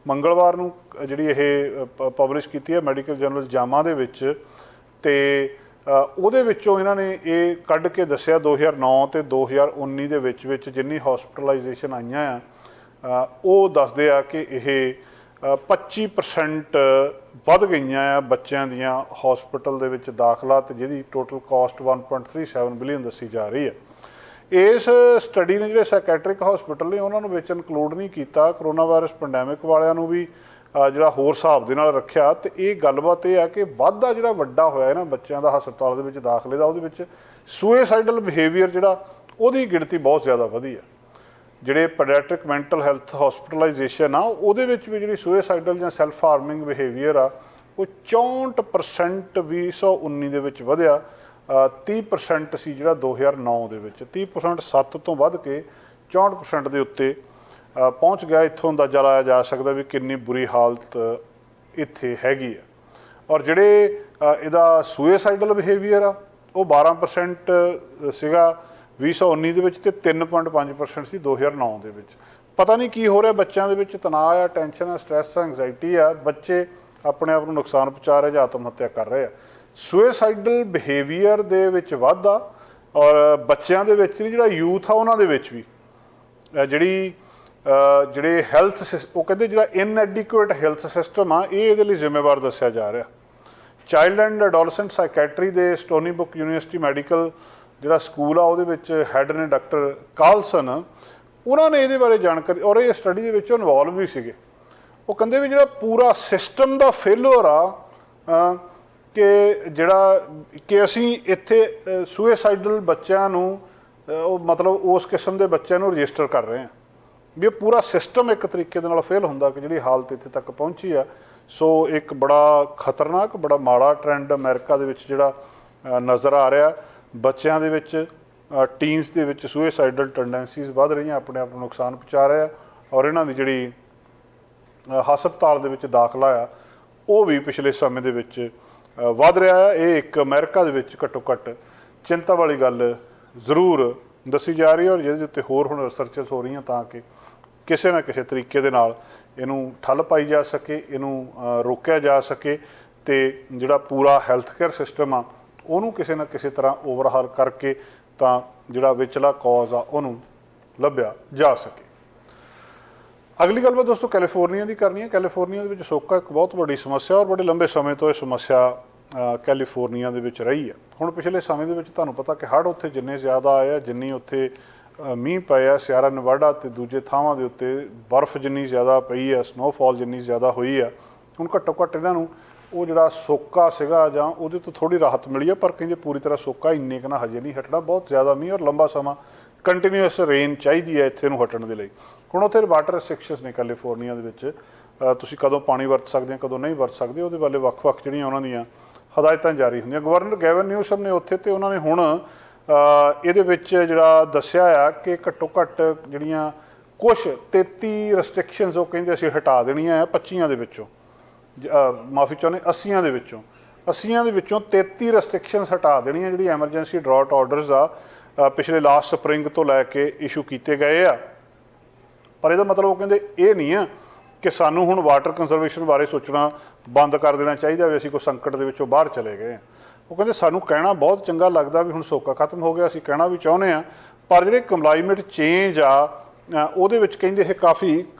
ਮੰਗਲਵਾਰ ਨੂੰ ਜਿਹੜੀ ਇਹ ਪਬਲਿਸ਼ ਕੀਤੀ ਹੈ ਮੈਡੀਕਲ ਜਰਨਲ ਜਾਮਾ ਦੇ ਵਿੱਚ, ਅਤੇ ਉਹਦੇ ਵਿੱਚੋਂ ਇਹਨਾਂ ਨੇ ਇਹ ਕੱਢ ਕੇ ਦੱਸਿਆ 2009 ਅਤੇ 2019 ਦੇ ਵਿੱਚ ਜਿੰਨੀ ਹਸਪੀਟਲਾਈਜੇਸ਼ਨ ਆਈਆਂ ਆ ਉਹ ਦੱਸਦੇ ਆ ਕਿ ਇਹ 25% ਵੱਧ ਗਈਆਂ ਆ ਬੱਚਿਆਂ ਦੀਆਂ ਹਸਪੀਟਲ ਦੇ ਵਿੱਚ ਦਾਖਲਾ, ਅਤੇ ਜਿਹਦੀ ਟੋਟਲ ਕਾਸਟ 1.37 ਬਿਲੀਅਨ ਦੱਸੀ ਜਾ ਰਹੀ ਹੈ। ਇਸ ਸਟੱਡੀ ਨੇ ਜਿਹੜੇ ਸਾਈਕੈਟਰਿਕ ਹਸਪੀਟਲ ਨੇ ਉਹਨਾਂ ਨੂੰ ਵਿੱਚ ਇਨਕਲੂਡ ਨਹੀਂ ਕੀਤਾ, ਕਰੋਨਾ ਵਾਇਰਸ ਪੈਂਡੈਮਿਕ ਵਾਲਿਆਂ ਨੂੰ ਵੀ ਜਿਹੜਾ ਹੋਰ ਹਿਸਾਬ ਦੇ ਨਾਲ ਰੱਖਿਆ। ਅਤੇ ਇਹ ਗੱਲਬਾਤ ਇਹ ਆ ਕਿ ਵਾਧਾ ਜਿਹੜਾ ਵੱਡਾ ਹੋਇਆ ਇਹਨਾਂ ਬੱਚਿਆਂ ਦਾ ਹਸਪਤਾਲ ਦੇ ਵਿੱਚ ਦਾਖਲੇ ਦਾ, ਉਹਦੇ ਵਿੱਚ ਸੁਸਾਈਡਲ ਬਿਹੇਵੀਅਰ ਜਿਹੜਾ ਉਹਦੀ ਗਿਣਤੀ ਬਹੁਤ ਜ਼ਿਆਦਾ ਵਧੀ ਆ। ਜਿਹੜੇ ਪੈਡੀਆਟ੍ਰਿਕ ਮੈਂਟਲ ਹੈਲਥ ਹਸਪੀਟਲਾਈਜੇਸ਼ਨ ਆ ਉਹਦੇ ਵਿੱਚ ਵੀ ਜਿਹੜੀ ਸੁਸਾਈਡਲ ਜਾਂ ਸੈਲਫ ਹਾਰਮਿੰਗ ਬਿਹੇਵੀਅਰ ਆ ਉਹ 64% 2019 ਦੇ ਵਿੱਚ ਵਧਿਆ। 30% ਸੀ ਜਿਹੜਾ 2009 ਦੇ ਵਿੱਚ, 30% 7 ਤੋਂ ਵੱਧ ਕੇ 64% ਦੇ ਉੱਤੇ ਪਹੁੰਚ ਗਿਆ। ਇੱਥੋਂ ਅੰਦਾਜ਼ਾ ਲਾਇਆ ਜਾ ਸਕਦਾ ਵੀ ਕਿੰਨੀ ਬੁਰੀ ਹਾਲਤ ਇੱਥੇ ਹੈਗੀ ਆ। ਔਰ ਜਿਹੜੇ ਇਹਦਾ ਸੁਸਾਈਡਲ ਬਿਹੇਵੀਅਰ ਆ ਉਹ 12% ਸੀਗਾ 2019 ਦੇ ਵਿੱਚ, ਅਤੇ 3.5% ਸੀ 2009 ਦੇ ਵਿੱਚ। ਪਤਾ ਨਹੀਂ ਕੀ ਹੋ ਰਿਹਾ ਬੱਚਿਆਂ ਦੇ ਵਿੱਚ, ਤਣਾਅ ਆ, ਟੈਨਸ਼ਨ ਆ, ਸਟ੍ਰੈਸ, ਐਂਗਜ਼ਾਈਟੀ ਆ, ਬੱਚੇ ਆਪਣੇ ਆਪ ਨੂੰ ਨੁਕਸਾਨ ਪਹੁੰਚਾ ਰਹੇ ਜਾਂ ਆਤਮ ਹੱਤਿਆ ਕਰ ਰਹੇ ਆ। ਸੁਸਾਈਡਲ ਬਿਹੇਵੀਅਰ ਦੇ ਵਿੱਚ ਵਾਧਾ, ਔਰ ਬੱਚਿਆਂ ਦੇ ਵਿੱਚ ਨਹੀਂ, ਜਿਹੜਾ ਯੂਥ ਆ ਉਹਨਾਂ ਦੇ ਵਿੱਚ ਵੀ ਜਿਹੜੇ ਹੈਲਥ ਉਹ ਕਹਿੰਦੇ ਜਿਹੜਾ ਇਨਐਡਿਕੁਏਟ ਹੈਲਥ ਸਿਸਟਮ ਆ ਇਹ ਇਹਦੇ ਲਈ ਜ਼ਿੰਮੇਵਾਰ ਦੱਸਿਆ ਜਾ ਰਿਹਾ। ਚਾਈਲਡ ਐਂਡ ਐਡੋਲਸੈਂਟ ਸਾਈਕੈਟਰੀ ਦੇ ਸਟੋਨੀ ਬੁੱਕ ਯੂਨੀਵਰਸਿਟੀ ਮੈਡੀਕਲ ਜਿਹੜਾ ਸਕੂਲ ਆ ਉਹਦੇ ਵਿੱਚ ਹੈੱਡ ਨੇ ਡਾਕਟਰ ਕਾਲਸਨ, ਉਹਨਾਂ ਨੇ ਇਹਦੇ ਬਾਰੇ ਜਾਣਕਾਰੀ, ਔਰ ਇਹ ਸਟੱਡੀ ਦੇ ਵਿੱਚ ਇਨਵੋਲਵ ਵੀ ਸੀਗੇ। ਉਹ ਕਹਿੰਦੇ ਵੀ ਜਿਹੜਾ ਪੂਰਾ ਸਿਸਟਮ ਦਾ ਫੇਲਰ ਆ ਕਿ ਜਿਹੜਾ ਕਿ ਅਸੀਂ ਇੱਥੇ ਸੁਇਸਾਈਡਲ ਬੱਚਿਆਂ ਨੂੰ ਮਤਲਬ ਉਸ ਕਿਸਮ ਦੇ ਬੱਚਿਆਂ ਨੂੰ ਰਜਿਸਟਰ ਕਰ ਰਹੇ ਹਾਂ ਵੀ ਇਹ ਪੂਰਾ ਸਿਸਟਮ ਇੱਕ ਤਰੀਕੇ ਦੇ ਨਾਲ ਫੇਲ ਹੁੰਦਾ ਕਿ ਜਿਹੜੀ ਹਾਲਤ ਇੱਥੇ ਤੱਕ ਪਹੁੰਚੀ ਆ। ਸੋ ਇੱਕ ਬੜਾ ਖਤਰਨਾਕ ਬੜਾ ਮਾੜਾ ਟ੍ਰੈਂਡ ਅਮਰੀਕਾ ਦੇ ਵਿੱਚ ਜਿਹੜਾ ਨਜ਼ਰ ਆ ਰਿਹਾ, ਬੱਚਿਆਂ ਦੇ ਵਿੱਚ ਟੀਨਸ ਦੇ ਵਿੱਚ ਸੁਇਸਾਈਡਲ ਟੈਂਡੈਂਸੀਜ਼ ਵੱਧ ਰਹੀਆਂ, ਆਪਣੇ ਆਪ ਨੂੰ ਨੁਕਸਾਨ ਪਹੁੰਚਾ ਰਿਹਾ, ਔਰ ਇਹਨਾਂ ਦੀ ਜਿਹੜੀ ਹਸਪਤਾਲ ਦੇ ਵਿੱਚ ਦਾਖਲਾ ਆ ਉਹ ਵੀ ਪਿਛਲੇ ਸਮੇਂ ਦੇ ਵਿੱਚ ਵੱਧ ਰਿਹਾ ਹੈ। ਇਹ ਇੱਕ ਅਮਰੀਕਾ ਦੇ ਵਿੱਚ ਘੱਟੋ ਘੱਟ ਚਿੰਤਾ ਵਾਲੀ ਗੱਲ ਜ਼ਰੂਰ ਦੱਸੀ ਜਾ ਰਹੀ ਹੈ, ਔਰ ਜਿਹਦੇ ਉੱਤੇ ਹੋਰ ਹੁਣ ਰਿਸਰਚਸ ਹੋ ਰਹੀਆਂ ਤਾਂ ਕਿ ਕਿਸੇ ਨਾ ਕਿਸੇ ਤਰੀਕੇ ਦੇ ਨਾਲ ਇਹਨੂੰ ਠੱਲ ਪਾਈ ਜਾ ਸਕੇ, ਇਹਨੂੰ ਰੋਕਿਆ ਜਾ ਸਕੇ, ਅਤੇ ਜਿਹੜਾ ਪੂਰਾ ਹੈਲਥ ਕੇਅਰ ਸਿਸਟਮ ਆ ਉਹਨੂੰ ਕਿਸੇ ਨਾ ਕਿਸੇ ਤਰ੍ਹਾਂ ਓਵਰਹਾਲ ਕਰਕੇ ਤਾਂ ਜਿਹੜਾ ਵਿਚਲਾ ਕੌਜ਼ ਆ ਉਹਨੂੰ ਲੱਭਿਆ ਜਾ ਸਕੇ। ਅਗਲੀ ਗੱਲ ਮੈਂ ਦੋਸਤੋ ਕੈਲੀਫੋਰਨੀਆ ਦੀ ਕਰਨੀ ਹੈ। ਕੈਲੀਫੋਰਨੀਆ ਦੇ ਵਿੱਚ ਸੋਕਾ ਇੱਕ ਬਹੁਤ ਵੱਡੀ ਸਮੱਸਿਆ, ਔਰ ਬੜੇ ਲੰਬੇ ਸਮੇਂ ਤੋਂ ਇਹ ਸਮੱਸਿਆ ਕੈਲੀਫੋਰਨੀਆ ਦੇ ਵਿੱਚ ਰਹੀ ਹੈ। ਹੁਣ ਪਿਛਲੇ ਸਮੇਂ ਦੇ ਵਿੱਚ ਤੁਹਾਨੂੰ ਪਤਾ ਕਿ ਹੜ੍ਹ ਉੱਥੇ ਜਿੰਨੇ ਜ਼ਿਆਦਾ ਆਏ ਆ, ਜਿੰਨੀ ਉੱਥੇ ਮੀਂਹ ਪਏ ਆ, ਸਿਆਰਾ ਨਵਾਡਾ ਅਤੇ ਦੂਜੇ ਥਾਵਾਂ ਦੇ ਉੱਤੇ ਬਰਫ਼ ਜਿੰਨੀ ਜ਼ਿਆਦਾ ਪਈ ਆ, ਸਨੋਫਾਲ ਜਿੰਨੀ ਜ਼ਿਆਦਾ ਹੋਈ ਆ, ਹੁਣ ਘੱਟੋ ਘੱਟ ਇਹਨਾਂ ਨੂੰ ਉਹ ਜਿਹੜਾ ਸੋਕਾ ਸੀਗਾ ਜਾਂ ਉਹਦੇ ਤੋਂ ਥੋੜ੍ਹੀ ਰਾਹਤ ਮਿਲੀ ਆ, ਪਰ ਕਹਿੰਦੇ ਪੂਰੀ ਤਰ੍ਹਾਂ ਸੋਕਾ ਇੰਨੇ ਕੁ ਨਾ ਹਜੇ ਨਹੀਂ ਹਟਣਾ। ਬਹੁਤ ਜ਼ਿਆਦਾ ਮੀਂਹ ਔਰ ਲੰਬਾ ਸਮਾਂ ਕੰਟੀਨਿਊਸ ਰੇਨ ਚਾਹੀਦੀ ਹੈ ਇੱਥੇ ਨੂੰ ਹਟਣ ਦੇ ਲਈ। ਹੁਣ ਉੱਥੇ ਵਾਟਰ ਰਿਸਟ੍ਰਿਕਸ਼ਨਸ ਨੇ ਕੈਲੀਫੋਰਨੀਆ ਦੇ ਵਿੱਚ, ਤੁਸੀਂ ਕਦੋਂ ਪਾਣੀ ਵਰਤ ਸਕਦੇ ਹੋ ਕਦੋਂ ਨਹੀਂ ਵਰਤ ਸਕਦੇ, ਉਹਦੇ ਬਾਰੇ ਵੱਖ-ਵੱਖ ਜਿਹੜੀਆਂ ਉਹਨਾਂ ਦੀਆਂ ਹਦਾਇਤਾਂ ਜਾਰੀ ਹੁੰਦੀਆਂ। ਗਵਰਨਰ ਗੈਵਨ ਨਿਊਸਮ ਨੇ ਉੱਥੇ, ਤੇ ਉਹਨਾਂ ਨੇ ਹੁਣ ਇਹਦੇ ਵਿੱਚ ਜਿਹੜਾ ਦੱਸਿਆ ਆ ਕਿ ਘੱਟੋ ਘੱਟ ਜਿਹੜੀਆਂ ਕੁਛ 33 ਰਿਸਟ੍ਰਿਕਸ਼ਨਸ ਉਹ ਕਹਿੰਦੇ ਅਸੀਂ ਹਟਾ ਦੇਣੀਆਂ ਆ 25 ਦੇ ਵਿੱਚੋਂ, ਮਾਫੀ ਚਾਹੁੰਦੇ 80 ਦੇ ਵਿੱਚੋਂ 33 ਰਿਸਟ੍ਰਿਕਸ਼ਨਸ ਹਟਾ ਦੇਣੀਆਂ ਜਿਹੜੀ ਐਮਰਜੈਂਸੀ ਡਰਾਟ ਆਰਡਰਸ ਆ ਪਿਛਲੇ ਲਾਸਟ ਸਪਰਿੰਗ ਤੋਂ ਲੈ ਕੇ ਇਸ਼ੂ ਕੀਤੇ ਗਏ ਆ। ਪਰ ਇਹਦਾ ਮਤਲਬ ਉਹ ਕਹਿੰਦੇ ਇਹ ਨਹੀਂ ਆ ਕਿ ਸਾਨੂੰ ਹੁਣ ਵਾਟਰ ਕੰਜ਼ਰਵੇਸ਼ਨ ਬਾਰੇ ਸੋਚਣਾ ਬੰਦ ਕਰ ਦੇਣਾ ਚਾਹੀਦਾ ਵੀ ਅਸੀਂ ਕੋਈ ਸੰਕਟ ਦੇ ਵਿੱਚੋਂ ਬਾਹਰ ਚਲੇ ਗਏ। ਉਹ ਕਹਿੰਦੇ ਸਾਨੂੰ ਕਹਿਣਾ ਬਹੁਤ ਚੰਗਾ ਲੱਗਦਾ ਵੀ ਹੁਣ ਸੋਕਾ ਖਤਮ ਹੋ ਗਿਆ, ਅਸੀਂ ਕਹਿਣਾ ਵੀ ਚਾਹੁੰਦੇ ਹਾਂ, ਪਰ ਜਿਹੜੇ ਕਲਾਈਮੇਟ ਚੇਂਜ ਆ ਉਹਦੇ ਵਿੱਚ ਕਹਿੰਦੇ ਇਹ ਕਾਫੀ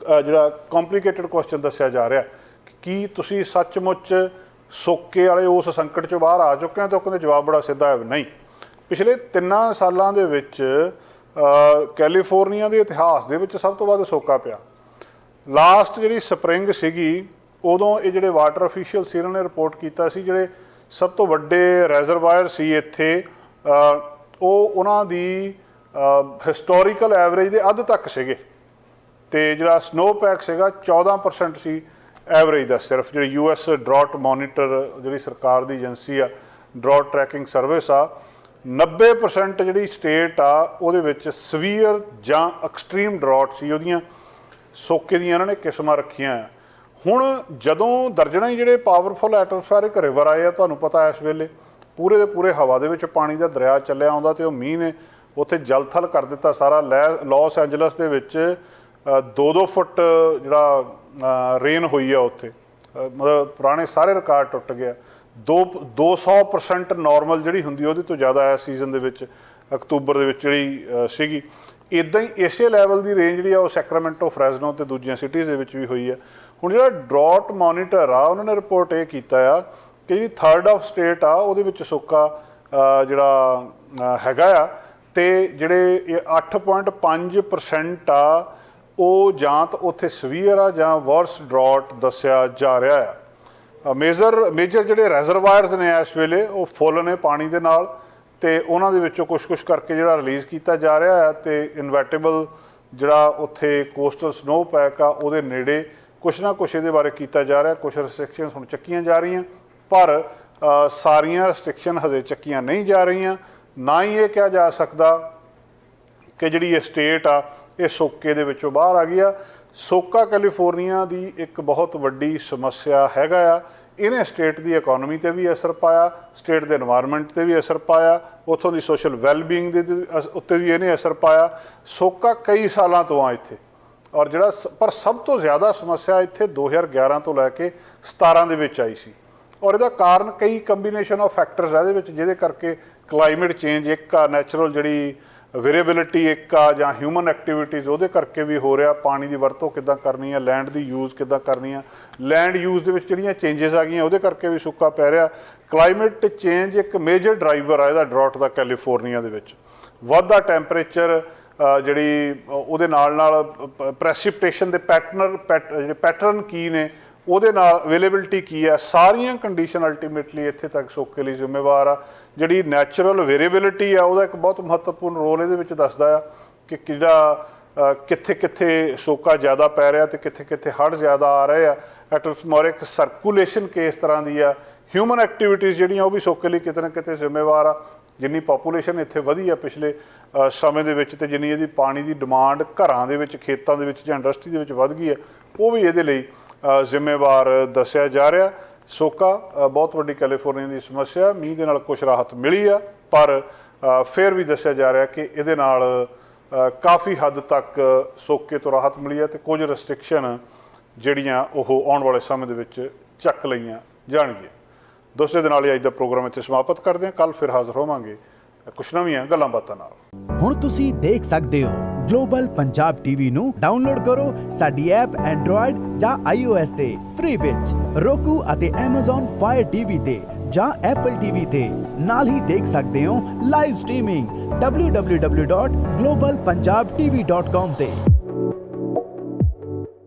ਜਿਹੜਾ ਕੰਪਲੀਕੇਟਡ ਕੁਐਸਚਨ ਦੱਸਿਆ ਜਾ ਰਿਹਾ ਕਿ ਕੀ ਤੁਸੀਂ ਸੱਚਮੁੱਚ ਸੋਕੇ ਵਾਲੇ ਉਸ ਸੰਕਟ 'ਚੋਂ ਬਾਹਰ ਆ ਚੁੱਕੇ ਹੋ? ਤਾਂ ਉਹ ਕਹਿੰਦੇ ਜਵਾਬ ਬੜਾ ਸਿੱਧਾ ਹੈ ਨਹੀਂ। ਪਿਛਲੇ 3 ਸਾਲਾਂ ਦੇ ਵਿੱਚ ਕੈਲੀਫੋਰਨੀਆ ਦੇ ਇਤਿਹਾਸ ਦੇ ਵਿੱਚ ਸਭ ਤੋਂ ਵੱਧ ਸੋਕਾ ਪਿਆ। ਲਾਸਟ ਜਿਹੜੀ ਸਪਰਿੰਗ ਸੀਗੀ ਉਦੋਂ ਇਹ ਜਿਹੜੇ ਵਾਟਰ ਅਫੀਸ਼ੀਅਲ ਸੀ ਇਹਨਾਂ ਨੇ ਰਿਪੋਰਟ ਕੀਤਾ ਸੀ ਜਿਹੜੇ ਸਭ ਤੋਂ ਵੱਡੇ ਰੈਜ਼ਰਵਾਇਰ ਸੀ ਇੱਥੇ ਉਹ ਉਹਨਾਂ ਦੀ ਹਿਸਟੋਰੀਕਲ ਐਵਰੇਜ ਦੇ ਅੱਧ ਤੱਕ ਸੀਗੇ, ਅਤੇ ਜਿਹੜਾ ਸਨੋ ਪੈਕ ਸੀਗਾ 14% ਸੀ ਐਵਰੇਜ ਦਾ ਸਿਰਫ। ਜਿਹੜੀ US ਡਰਾਟ ਮੋਨੀਟਰ ਜਿਹੜੀ ਸਰਕਾਰ ਦੀ ਏਜੰਸੀ ਆ, ਡਰਾਟ ਟਰੈਕਿੰਗ ਸਰਵਿਸ ਆ, 90% ਜਿਹੜੀ ਸਟੇਟ ਆ ਉਹਦੇ ਵਿੱਚ ਸਵੀਅਰ ਜਾਂ ਐਕਸਟ੍ਰੀਮ ਡਰਾਟ ਸੀ, ਉਹਦੀਆਂ ਸੋਕੇ ਦੀਆਂ ਇਹਨਾਂ ਨੇ ਕਿਸਮਾਂ ਰੱਖੀਆਂ। ਹੁਣ ਜਦੋਂ ਦਰਜਨਾਂ ਹੀ ਜਿਹੜੇ ਪਾਵਰਫੁਲ ਐਟਮੋਸਫੈਰਿਕ ਰਿਵਰ ਆਏ ਆ, ਤੁਹਾਨੂੰ ਪਤਾ ਇਸ ਵੇਲੇ ਪੂਰੇ ਦੇ ਪੂਰੇ ਹਵਾ ਦੇ ਵਿੱਚ ਪਾਣੀ ਦਾ ਦਰਿਆ ਚੱਲਿਆ ਆਉਂਦਾ, ਅਤੇ ਉਹ ਮੀਂਹ ਨੇ ਉੱਥੇ ਜਲਥਲ ਕਰ ਦਿੱਤਾ ਸਾਰਾ। ਲਾਸ ਐਂਜਲਸ ਦੇ ਵਿੱਚ 2-2 ਫੁੱਟ ਜਿਹੜਾ ਰੇਨ ਹੋਈ ਆ ਉੱਥੇ, ਮਤਲਬ ਪੁਰਾਣੇ ਸਾਰੇ ਰਿਕਾਰਡ ਟੁੱਟ ਗਿਆ। 200% ਨਾਰਮਲ ਜਿਹੜੀ ਹੁੰਦੀ ਉਹਦੇ ਤੋਂ ਜ਼ਿਆਦਾ ਇਸ ਸੀਜ਼ਨ ਦੇ ਵਿੱਚ ਅਕਤੂਬਰ ਦੇ ਵਿੱਚ ਜਿਹੜੀ ਸੀਗੀ। ਇੱਦਾਂ ਹੀ ਇਸੇ ਲੈਵਲ ਦੀ ਰੇਂਜ ਜਿਹੜੀ ਆ ਉਹ ਸੈਕਰਾਮੈਂਟੋ, ਫਰੈਜ਼ਨੋ ਅਤੇ ਦੂਜੀਆਂ ਸਿਟੀਜ਼ ਦੇ ਵਿੱਚ ਵੀ ਹੋਈ ਆ। ਹੁਣ ਜਿਹੜਾ ਡਰਾਟ ਮੋਨੀਟਰ ਆ ਉਹਨਾਂ ਨੇ ਰਿਪੋਰਟ ਇਹ ਕੀਤਾ ਆ ਕਿ ਜਿਹੜੀ 3rd ਆਫ ਸਟੇਟ ਆ ਉਹਦੇ ਵਿੱਚ ਸੋਕਾ ਜਿਹੜਾ ਹੈਗਾ ਆ, ਅਤੇ ਜਿਹੜੇ 8.5% ਆ ਉਹ ਜਾਂ ਤਾਂ ਉੱਥੇ ਸਵੀਅਰ ਆ ਜਾਂ ਵਰਸ ਡਰਾਟ ਦੱਸਿਆ ਜਾ ਰਿਹਾ ਆ। ਮੇਜਰ ਜਿਹੜੇ ਰੈਜ਼ਰਵਾਇਰਸ ਨੇ ਇਸ ਵੇਲੇ ਉਹ ਫੁੱਲ ਨੇ ਪਾਣੀ ਦੇ ਨਾਲ, ਅਤੇ ਉਹਨਾਂ ਦੇ ਵਿੱਚੋਂ ਕੁਛ ਕਰਕੇ ਜਿਹੜਾ ਰਿਲੀਜ਼ ਕੀਤਾ ਜਾ ਰਿਹਾ ਹੈ, ਅਤੇ ਇਨਵੈਟੇਬਲ ਜਿਹੜਾ ਉੱਥੇ ਕੋਸਟਲ ਸਨੋ ਪੈਕ ਆ ਉਹਦੇ ਨੇੜੇ ਕੁਛ ਨਾ ਕੁਛ ਇਹਦੇ ਬਾਰੇ ਕੀਤਾ ਜਾ ਰਿਹਾ। ਕੁਛ ਰਿਸਟ੍ਰਿਕਸ਼ਨਸ ਹੁਣ ਚੱਕੀਆਂ ਜਾ ਰਹੀਆਂ, ਪਰ ਸਾਰੀਆਂ ਰਿਸਟ੍ਰਿਕਸ਼ਨ ਹਜੇ ਚੱਕੀਆਂ ਨਹੀਂ ਜਾ ਰਹੀਆਂ। ਨਾ ਹੀ ਇਹ ਕਿਹਾ ਜਾ ਸਕਦਾ ਕਿ ਜਿਹੜੀ ਇਹ ਸਟੇਟ ਆ ਇਹ ਸੋਕੇ ਦੇ ਵਿੱਚੋਂ ਬਾਹਰ ਆ ਗਈ ਆ। ਸੋਕਾ ਕੈਲੀਫੋਰਨੀਆ ਦੀ ਇੱਕ ਬਹੁਤ ਵੱਡੀ ਸਮੱਸਿਆ ਹੈਗਾ ਆ। ਇਹਨੇ ਸਟੇਟ ਦੀ ਇਕੋਨਮੀ 'ਤੇ ਵੀ ਅਸਰ ਪਾਇਆ, ਸਟੇਟ ਦੇ ਇਨਵਾਇਰਮੈਂਟ 'ਤੇ ਵੀ ਅਸਰ ਪਾਇਆ, ਉੱਥੋਂ ਦੀ ਸੋਸ਼ਲ ਵੈਲਬੀਇੰਗ ਦੇ ਉੱਤੇ ਵੀ ਇਹਨੇ ਅਸਰ ਪਾਇਆ। ਸੋਕਾ ਕਈ ਸਾਲਾਂ ਤੋਂ ਆ ਇੱਥੇ, ਔਰ ਜਿਹੜਾ ਪਰ ਸਭ ਤੋਂ ਜ਼ਿਆਦਾ ਸਮੱਸਿਆ ਇੱਥੇ 2011 ਤੋਂ ਲੈ ਕੇ 17 ਦੇ ਵਿੱਚ ਆਈ ਸੀ, ਔਰ ਇਹਦਾ ਕਾਰਨ ਕਈ ਕੰਬੀਨੇਸ਼ਨ ਆਫ ਫੈਕਟਰਸ ਆ ਇਹਦੇ ਵਿੱਚ, ਜਿਹਦੇ ਕਰਕੇ ਕਲਾਈਮੇਟ ਚੇਂਜ ਇੱਕ ਆ, ਨੈਚੁਰਲ ਜਿਹੜੀ ਵੇਰੀਏਬਿਲਿਟੀ ਇੱਕ ਆ, ਜਾਂ ਹਿਊਮਨ ਐਕਟੀਵਿਟੀਜ਼ ਉਹਦੇ ਕਰਕੇ ਵੀ ਹੋ ਰਿਹਾ। ਪਾਣੀ ਦੀ ਵਰਤੋਂ ਕਿੱਦਾਂ ਕਰਨੀ ਆ, ਲੈਂਡ ਦੀ ਯੂਜ਼ ਕਿੱਦਾਂ ਕਰਨੀ ਆ, ਲੈਂਡ ਯੂਜ਼ ਦੇ ਵਿੱਚ ਜਿਹੜੀਆਂ ਚੇਂਜਸ ਆ ਗਈਆਂ ਉਹਦੇ ਕਰਕੇ ਵੀ ਸੁੱਕਾ ਪੈ ਰਿਹਾ। ਕਲਾਈਮੇਟ ਚੇਂਜ ਇੱਕ ਮੇਜਰ ਡਰਾਈਵਰ ਆ ਇਹਦਾ ਡਰਾਟ ਦਾ ਕੈਲੀਫੋਰਨੀਆ ਦੇ ਵਿੱਚ। ਵੱਧਦਾ ਟੈਂਪਰੇਚਰ ਜਿਹੜੀ ਉਹਦੇ ਨਾਲ ਪ੍ਰੈਸੀਪਿਟੇਸ਼ਨ ਦੇ ਪੈਟਰਨ ਕੀ ਨੇ ਉਹਦੇ ਨਾਲ ਅਵੇਲੇਬਿਲਟੀ ਕੀ ਹੈ, ਸਾਰੀਆਂ ਕੰਡੀਸ਼ਨ ਅਲਟੀਮੇਟਲੀ ਇੱਥੇ ਤੱਕ ਸੋਕੇ ਲਈ ਜ਼ਿੰਮੇਵਾਰ ਆ। ਜਿਹੜੀ ਨੈਚੁਰਲ ਵੇਰੀਏਬਿਲਿਟੀ ਆ ਉਹਦਾ ਇੱਕ ਬਹੁਤ ਮਹੱਤਵਪੂਰਨ ਰੋਲ ਇਹਦੇ ਵਿੱਚ ਦੱਸਦਾ ਆ ਕਿ ਕਿਹੜਾ ਕਿੱਥੇ ਕਿੱਥੇ ਸੋਕਾ ਜ਼ਿਆਦਾ ਪੈ ਰਿਹਾ ਤੇ ਕਿੱਥੇ ਕਿੱਥੇ ਹੜ੍ਹ ਜ਼ਿਆਦਾ ਆ ਰਹੇ ਆ। ਐਟਮੋਸਫੇਰਿਕ ਸਰਕੂਲੇਸ਼ਨ ਕਿਸ ਤਰ੍ਹਾਂ ਦੀ ਆ, ਹਿਊਮਨ ਐਕਟੀਵਿਟੀਜ਼ ਜਿਹੜੀਆਂ ਉਹ ਵੀ ਸੋਕੇ ਲਈ ਕਿਤੇ ਨਾ ਕਿਤੇ ਜ਼ਿੰਮੇਵਾਰ ਆ। ਜਿੰਨੀ ਪਾਪੂਲੇਸ਼ਨ ਇੱਥੇ ਵਧੀ ਆ ਪਿਛਲੇ ਸਮੇਂ ਦੇ ਵਿੱਚ ਤੇ ਜਿੰਨੀ ਇਹਦੀ ਪਾਣੀ ਦੀ ਡਿਮਾਂਡ ਘਰਾਂ ਦੇ ਵਿੱਚ, ਖੇਤਾਂ ਦੇ ਵਿੱਚ ਜਾਂ ਇੰਡਸਟਰੀ ਦੇ ਵਿੱਚ ਵੱਧ ਗਈ ਆ, ਉਹ ਵੀ ਇਹਦੇ ਲਈ ਜ਼ਿੰਮੇਵਾਰ ਦੱਸਿਆ ਜਾ ਰਿਹਾ। ਸੋਕਾ ਬਹੁਤ ਵੱਡੀ ਕੈਲੀਫੋਰਨੀਆ ਦੀ ਸਮੱਸਿਆ, ਮੀਂਹ ਦੇ ਨਾਲ ਕੁਝ ਰਾਹਤ ਮਿਲੀ ਆ, ਪਰ ਫਿਰ ਵੀ ਦੱਸਿਆ ਜਾ ਰਿਹਾ ਕਿ ਇਹਦੇ ਨਾਲ ਕਾਫੀ ਹੱਦ ਤੱਕ ਸੋਕੇ ਤੋਂ ਰਾਹਤ ਮਿਲੀ ਹੈ ਤੇ ਕੁਝ ਰੈਸਟ੍ਰਿਕਸ਼ਨ ਜਿਹੜੀਆਂ ਉਹ ਆਉਣ ਵਾਲੇ ਸਮੇਂ ਦੇ ਵਿੱਚ ਚੱਕ ਲਈਆਂ ਜਾਣਗੀਆਂ। ਦੋਸਤੋ, ਦੇ ਨਾਲ ਹੀ ਅੱਜ ਦਾ ਪ੍ਰੋਗਰਾਮ ਇੱਥੇ ਸਮਾਪਤ ਕਰਦੇ ਹਾਂ। ਕੱਲ ਫਿਰ ਹਾਜ਼ਰ ਹੋਵਾਂਗੇ ਕੁਛ ਨਵੀਆਂ ਗੱਲਾਂ ਬਾਤਾਂ ਨਾਲ। ਹੁਣ ਤੁਸੀਂ ਦੇਖ ਸਕਦੇ ਹੋ ਗਲੋਬਲ ਪੰਜਾਬ ਟੀਵੀ ਨੂੰ ਡਾਊਨਲੋਡ ਕਰੋ ਸਾਡੀ ਐਪ ਐਂਡਰੋਇਡ ਜਾਂ iOS ਤੇ ਫ੍ਰੀ ਵਿੱਚ, roku ਅਤੇ Amazon Fire TV ਤੇ ਜਾਂ Apple TV ਤੇ। ਨਾਲ ਹੀ ਦੇਖ ਸਕਦੇ ਹੋ ਲਾਈਵ ਸਟ੍ਰੀਮਿੰਗ www.globalpunjabtv.com ਤੇ।